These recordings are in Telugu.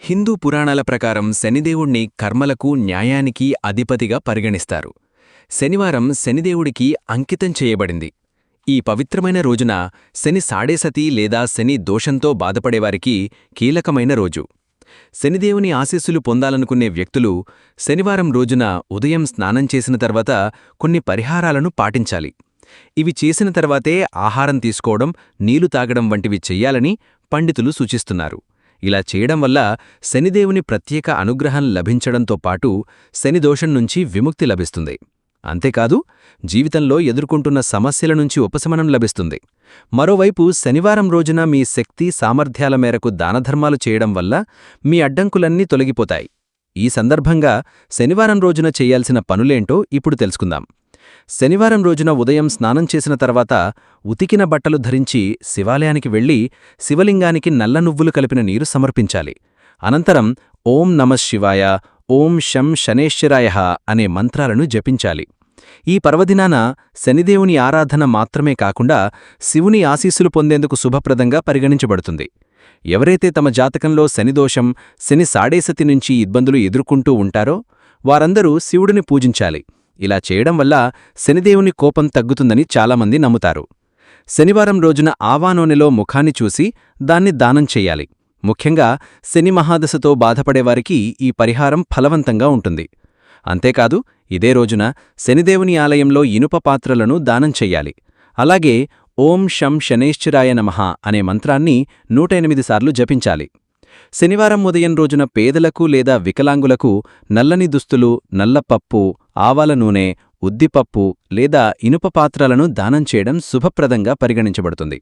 హిందూ పురాణాల ప్రకారం శనిదేవుణ్ణి కర్మలకు న్యాయానికి అధిపతిగా పరిగణిస్తారు. శనివారం శనిదేవుడికి అంకితం చేయబడింది. ఈ పవిత్రమైన రోజున శని సాడేసతి లేదా శని దోషంతో బాధపడేవారికి కీలకమైన రోజు. శనిదేవుని ఆశీస్సులు పొందాలనుకునే వ్యక్తులు శనివారం రోజున ఉదయం స్నానం చేసిన తర్వాత కొన్ని పరిహారాలను పాటించాలి. ఇవి చేసిన తర్వాతే ఆహారం తీసుకోవడం, నీళ్లు తాగడం వంటివి చెయ్యాలని పండితులు సూచిస్తున్నారు. ఇలా చేయడం వల్ల శనిదేవుని ప్రత్యేక అనుగ్రహం లభించడంతో పాటు శనిదోషం నుంచి విముక్తి లభిస్తుంది. అంతేకాదు, జీవితంలో ఎదుర్కొంటున్న సమస్యల నుంచి ఉపశమనం లభిస్తుంది. మరోవైపు శనివారం రోజున మీ శక్తి సామర్థ్యాల మేరకు దానధర్మాలు చేయడం వల్ల మీ అడ్డంకులన్నీ తొలగిపోతాయి. ఈ సందర్భంగా శనివారం రోజున చేయాల్సిన పనులేంటో ఇప్పుడు తెలుసుకుందాం. శనివారం రోజున ఉదయం స్నానం చేసిన తర్వాత ఉతికిన బట్టలు ధరించి శివాలయానికి వెళ్లి శివలింగానికి నల్ల నువ్వులు కలిపిన నీరు సమర్పించాలి. అనంతరం ఓం నమః శివాయ, ఓం శం శనేశ్వరాయః అనే మంత్రాలను జపించాలి. ఈ పర్వదినాన శనిదేవుని ఆరాధన మాత్రమే కాకుండా శివుని ఆశీస్సులు పొందేందుకు శుభప్రదంగా పరిగణించబడుతుంది. ఎవరైతే తమ జాతకంలో శనిదోషం, శని సాడేసతి నుంచి ఇబ్బందులు ఎదుర్కొంటూ ఉంటారో వారందరూ శివుడిని పూజించాలి. ఇలా చేయడం వల్ల శనిదేవుని కోపం తగ్గుతుందని చాలామంది నమ్ముతారు. శనివారం రోజున ఆవా నూనెలో ముఖాన్ని చూసి దాన్ని దానం చెయ్యాలి. ముఖ్యంగా శని మహాదశతో బాధపడేవారికి ఈ పరిహారం ఫలవంతంగా ఉంటుంది. అంతేకాదు, ఇదే రోజున శనిదేవుని ఆలయంలో ఇనుప పాత్రలను దానం చెయ్యాలి. అలాగే ఓం శం శనేశ్వరాయ నమః అనే మంత్రాన్ని 108 సార్లు జపించాలి. శనివారం ఉదయం రోజున పేదలకు లేదా వికలాంగులకు నల్లని దుస్తులు, నల్ల పప్పు, ఆవాల నూనె, ఉద్దిపప్పు లేదా ఇనుప పాత్రలను దానం చేయడం శుభప్రదంగా పరిగణించబడుతుంది.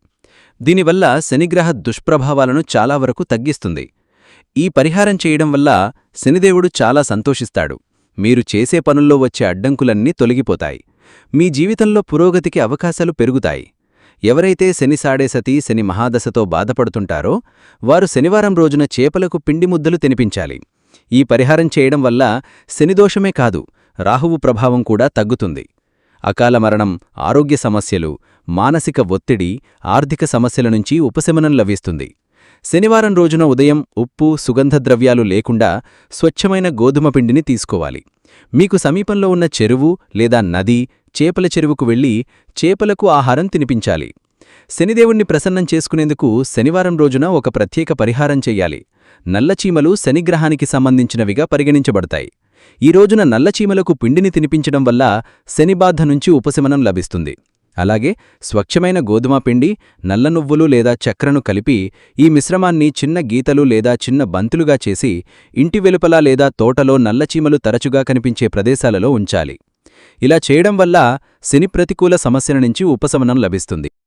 దీనివల్ల శనిగ్రహ దుష్ప్రభావాలను చాలా వరకు తగ్గిస్తుంది. ఈ పరిహారం చేయడం వల్ల శనిదేవుడు చాలా సంతోషిస్తాడు. మీరు చేసే పనుల్లో వచ్చే అడ్డంకులన్నీ తొలగిపోతాయి. మీ జీవితంలో పురోగతికి అవకాశాలు పెరుగుతాయి. ఎవరైతే శని సాడేసతి, శని మహాదశతో బాధపడుతుంటారో వారు శనివారం రోజున చేపలకు పిండి ముద్దలు తినిపించాలి. ఈ పరిహారం చేయడం వల్ల శనిదోషమే కాదు, రాహువు ప్రభావం కూడా తగ్గుతుంది. అకాల మరణం, ఆరోగ్య సమస్యలు, మానసిక ఒత్తిడి, ఆర్థిక సమస్యల నుంచి ఉపశమనం లభిస్తుంది. శనివారం రోజున ఉదయం ఉప్పు, సుగంధద్రవ్యాలు లేకుండా స్వచ్ఛమైన గోధుమ పిండిని తీసుకోవాలి. మీకు సమీపంలో ఉన్న చెరువు లేదా నది, చేపల చెరువుకు వెళ్లి చేపలకు ఆహారం తినిపించాలి. శనిదేవుణ్ణి ప్రసన్నం చేసుకునేందుకు శనివారం రోజున ఒక ప్రత్యేక పరిహారం చెయ్యాలి. నల్లచీమలు శనిగ్రహానికి సంబంధించినవిగా పరిగణించబడతాయి. ఈ రోజున నల్లచీమలకు పిండిని తినిపించడం వల్ల శనిబాధ నుంచి ఉపశమనం లభిస్తుంది. అలాగే స్వచ్ఛమైన గోధుమ పిండి, నల్ల నువ్వులు లేదా చక్కెరను కలిపి ఈ మిశ్రమాన్ని చిన్న గీతలు లేదా చిన్న బంతులుగా చేసి ఇంటి వెలుపల లేదా తోటలో నల్లచీమలు తరచుగా కనిపించే ప్రదేశాలలో ఉంచాలి. ఇలా చేయడం వల్ల శని ప్రతికూల సమస్యల నుంచి ఉపశమనం లభిస్తుంది.